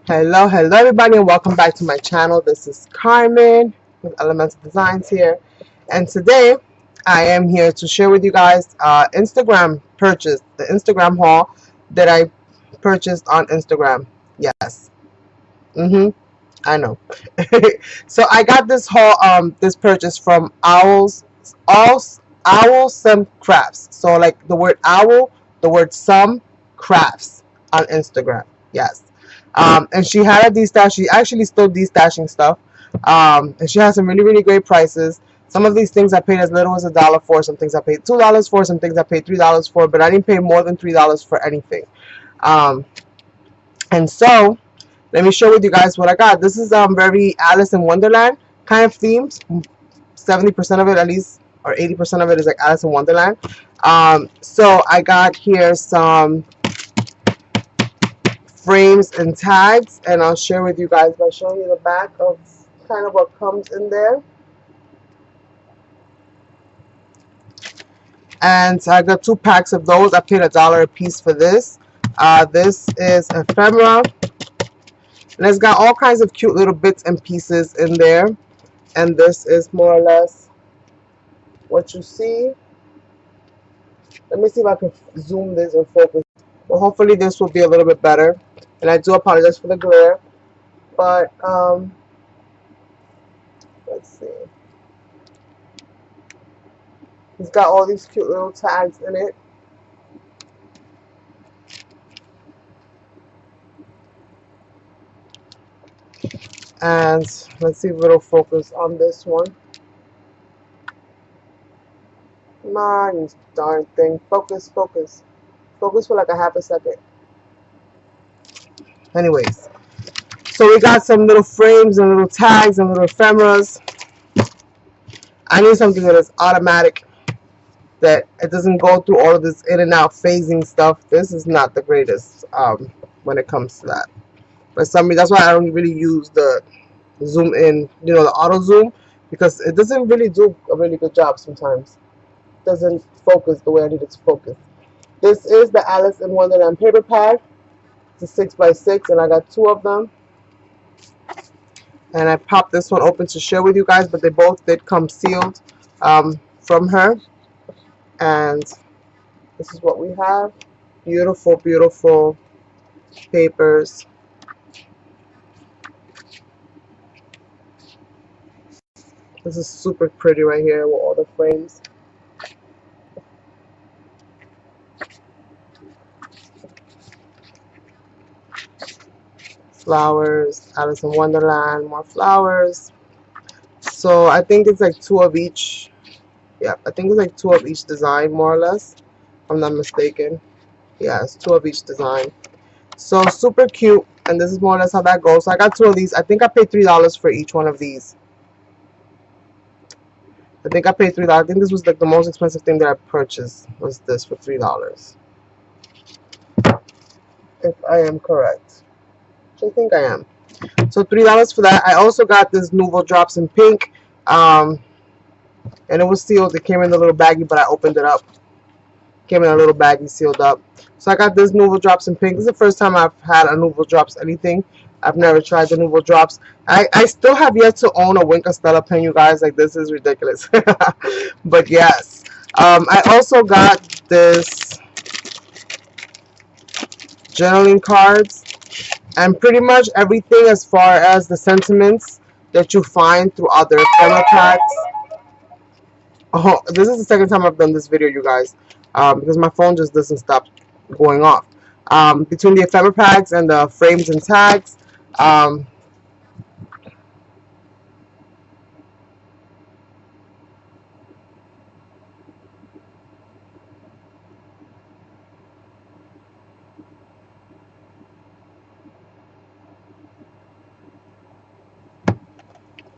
Hello everybody, and welcome back to my channel. This is Carmen with Elemental Designs here, and today I am here to share with you guys Instagram purchase, the Instagram haul that I purchased on Instagram. Yes, I know. So I got this haul, this purchase from Owl Some Crafts. So like the word owl, the word some crafts on Instagram. Yes. And she had a destash. She actually still destashing stuff. And she has some really great prices. Some of these things I paid as little as $1 for. Some things I paid $2 for. Some things I paid $3 for. But I didn't pay more than $3 for anything. And so let me share with you guys what I got. This is very Alice in Wonderland kind of themes. 70% of it at least, or 80% of it is like Alice in Wonderland. So I got here some frames and tags, and I'll share with you guys by showing you the back of kind of what comes in there. And so I got 2 packs of those. I paid $1 a piece for this. This is ephemera, and it's got all kinds of cute little bits and pieces in there. And this is more or less what you see. Let me see if I can zoom this and focus. Well, hopefully this will be a little bit better. And I do apologize for the glare. But, let's see. It's got all these cute little tags in it. And let's see if it'll focus on this one. Come on, you darn thing. Focus, focus. Focus for like a half a second. Anyways, so we got some little frames and little tags and little ephemeras. I need something that is automatic, that it doesn't go through all of this in and out phasing stuff. This is not the greatest when it comes to that. For some reason, that's why I don't really use the zoom in, the auto zoom, because it doesn't really do a really good job sometimes. It doesn't focus the way I need it to focus. This is the Alice in Wonderland paper pad. It's a 6x6, and I got 2 of them. And I popped this one open to share with you guys, but they both did come sealed from her. And this is what we have. Beautiful, beautiful papers. This is super pretty right here with all the frames. Flowers, Alice in Wonderland, more flowers. So I think it's like 2 of each. Yeah, I think it's like 2 of each design, more or less, if I'm not mistaken. Yeah, it's 2 of each design. So super cute, and this is more or less how that goes. So I got 2 of these. I think I paid $3 for each one of these. I think I paid $3. I think this was like the most expensive thing that I purchased, was this, for $3. If I am correct. Which I think I am. So $3 for that. I also got this Nouveau Drops in pink. And it was sealed. It came in a little baggie, but I opened it up. Came in a little baggie sealed up. So I got this Nouveau Drops in pink. This is the first time I've had a Nouveau Drops anything. I've never tried the Nouveau Drops. I still have yet to own a Wink Stella pen, you guys. Like, this is ridiculous. But yes. I also got this journaling cards. And pretty much everything as far as the sentiments that you find throughout their ephemera packs. Oh, this is the second time I've done this video, you guys. Because my phone just doesn't stop going off. Between the ephemera packs and the frames and tags.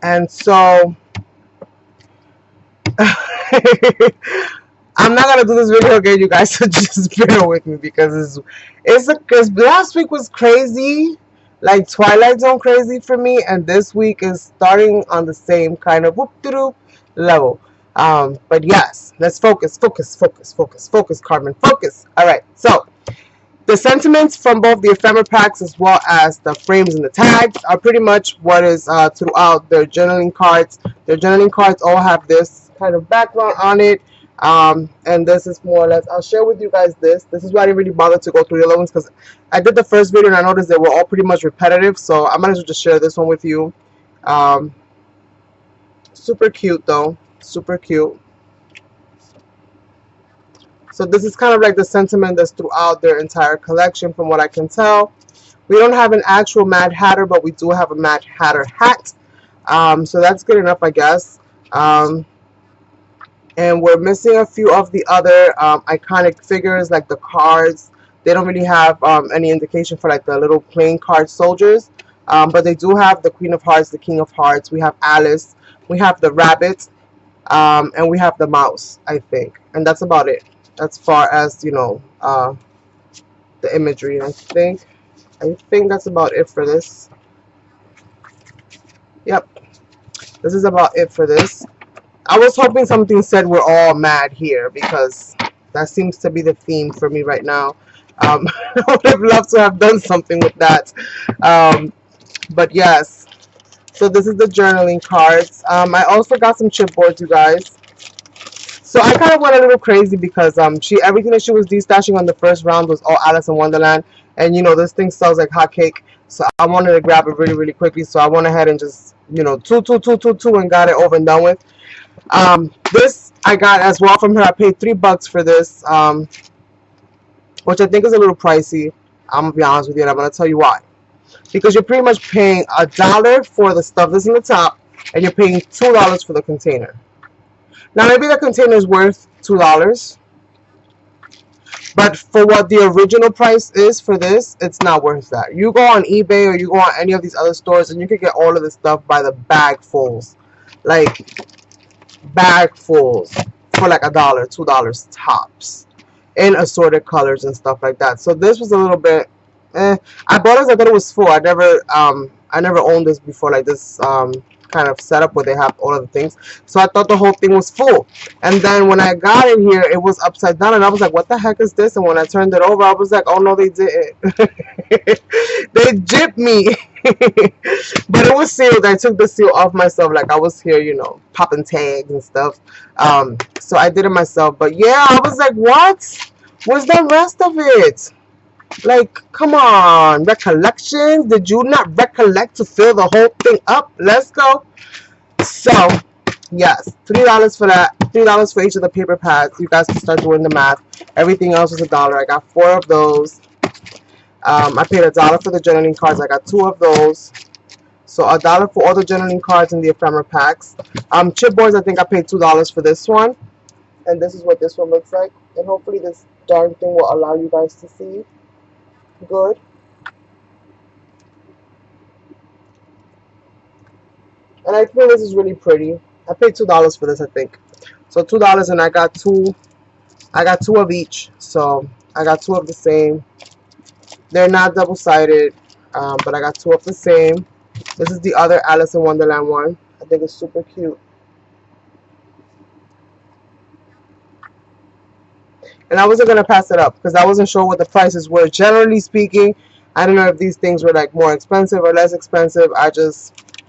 And so I'm not gonna do this video again, you guys, so just bear with me, because because last week was crazy, like Twilight Zone crazy for me, and this week is starting on the same kind of whoop-de-doop level. But yes, let's focus, Carmen, focus. All right, so The sentiments from both the ephemera packs as well as the frames and the tags are pretty much what is throughout their journaling cards. Their journaling cards all have this kind of background on it. And this is more or less, I'll share with you guys this. This is why I didn't really bother to go through the other ones, because I did the first video and I noticed they were all pretty much repetitive. So I might as well just share this one with you. Super cute though. Super cute. So this is kind of like the sentiment that's throughout their entire collection from what I can tell. We don't have an actual Mad Hatter, but we do have a Mad Hatter hat. So that's good enough, I guess. And we're missing a few of the other iconic figures, like the cards. They don't really have any indication for like the little plain card soldiers. But they do have the Queen of Hearts, the King of Hearts. We have Alice. We have the rabbit. And we have the mouse, I think. And that's about it. As far as, you know, the imagery. And I think that's about it for this. Yep. This is about it for this. I was hoping something said we're all mad here, because that seems to be the theme for me right now. I would have loved to have done something with that. But yes. So this is the journaling cards. I also got some chipboards, you guys. So I kind of went a little crazy because everything that she was destashing on the first round was all Alice in Wonderland. And, you know, this thing sells like hotcake. So I wanted to grab it really, really quickly. So I went ahead and just, you know, two, and got it over and done with. This I got as well from her. I paid $3 for this, which I think is a little pricey. I'm going to be honest with you, and I'm going to tell you why. Because you're pretty much paying $1 for the stuff that's in the top, and you're paying $2 for the container. Now, maybe the container is worth $2, but for what the original price is for this, it's not worth that. You go on eBay or you go on any of these other stores, and you can get all of this stuff by the bagfuls. Like, bagfuls for like $1, $2 tops, in assorted colors and stuff like that. So this was a little bit, I bought it, I thought it was full. I never owned this before, like this kind of setup where they have all of the things. So I thought the whole thing was full. And then when I got it here, it was upside down, and I was like, what the heck is this? And when I turned it over, I was like, oh no, they didn't. They gypped me. But it was sealed. I took the seal off myself, like I was here, you know, popping tags and stuff. So I did it myself. But yeah, I was like, what? Where's the rest of it? Like, come on, recollections? Did you not recollect to fill the whole thing up? Let's go. So, yes, $3 for that. $3 for each of the paper pads. You guys can start doing the math. Everything else was $1. I got 4 of those. I paid $1 for the journaling cards. I got 2 of those. So $1 for all the journaling cards and the ephemera packs. Chipboards, I think I paid $2 for this one. And this is what this one looks like. And hopefully this darn thing will allow you guys to see. Good. And I think this is really pretty. I paid $2 for this, I think. So $2, and I got 2. I got 2 of each. So I got 2 of the same. They're not double-sided, but I got 2 of the same. This is the other Alice in Wonderland one. I think it's super cute. And I wasn't going to pass it up because I wasn't sure what the prices were. Generally speaking, I don't know if these things were like more expensive or less expensive.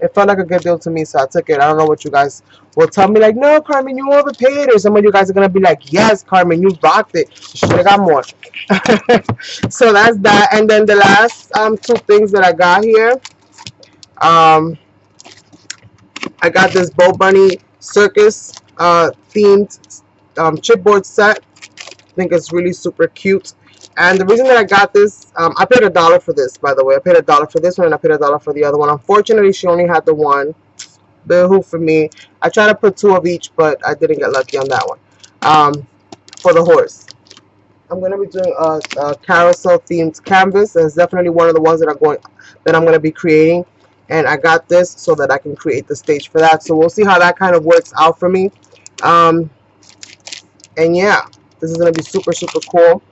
It felt like a good deal to me, so I took it. I don't know what you guys will tell me, like, no, Carmen, you overpaid. Or some of you guys are going to be like, yes, Carmen, you rocked it. You should have got more. So that's that. And then the last 2 things that I got here. I got this Bo Bunny Circus themed chipboard set. I think it's really super cute. And the reason that I got this, I paid $1 for this, by the way. I paid $1 for this one, and I paid $1 for the other one. Unfortunately, she only had the one. Boo-hoo for me. I tried to put 2 of each, but I didn't get lucky on that one. For the horse. I'm going to be doing a carousel themed canvas. It's definitely one of the ones that I'm going to be creating. And I got this so that I can create the stage for that. So we'll see how that kind of works out for me. And yeah, this is going to be super, super cool.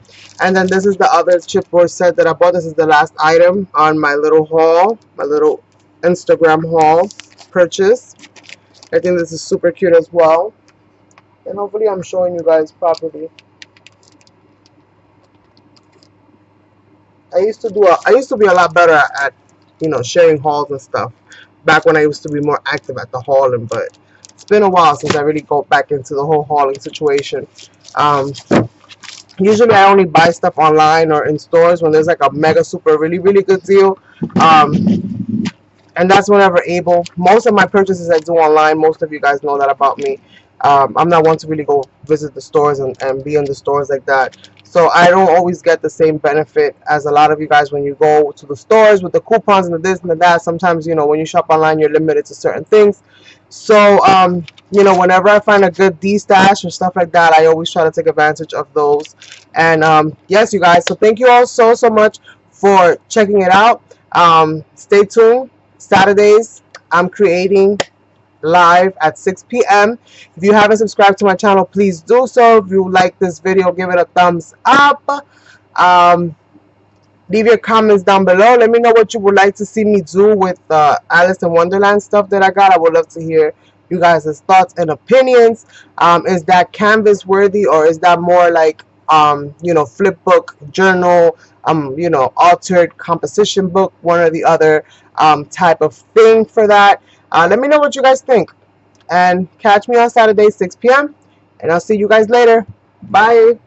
And then this is the other chipboard set that I bought. This is the last item on my little haul, my little Instagram haul purchase. I think this is super cute as well. And hopefully I'm showing you guys properly. I used to be a lot better at you know, sharing hauls and stuff back when I used to be more active at the hauling, but it's been a while since I really go back into the whole hauling situation. Um, Usually I only buy stuff online or in stores when there's like a mega super really good deal. Um, and that's whenever able. Most of my purchases I do online. Most of you guys know that about me. I'm not one to really go visit the stores and be in the stores like that. So I don't always get the same benefit as a lot of you guys when you go to the stores with the coupons and the this and the that. Sometimes, you know, when you shop online, you're limited to certain things. So, you know, whenever I find a good D-stash or stuff like that, I always try to take advantage of those. And yes, you guys, so thank you all so much for checking it out. Stay tuned. Saturdays, I'm creating live at 6 p.m. If you haven't subscribed to my channel, please do so. If you like this video, give it a thumbs up. Um, Leave your comments down below. Let me know what you would like to see me do with Alice in Wonderland stuff that I got. I would love to hear you guys' thoughts and opinions. Is that canvas worthy, or is that more like you know, flip book, journal, you know, altered composition book, one or the other type of thing for that? Let me know what you guys think. And catch me on Saturday, 6 p.m. And I'll see you guys later. Bye.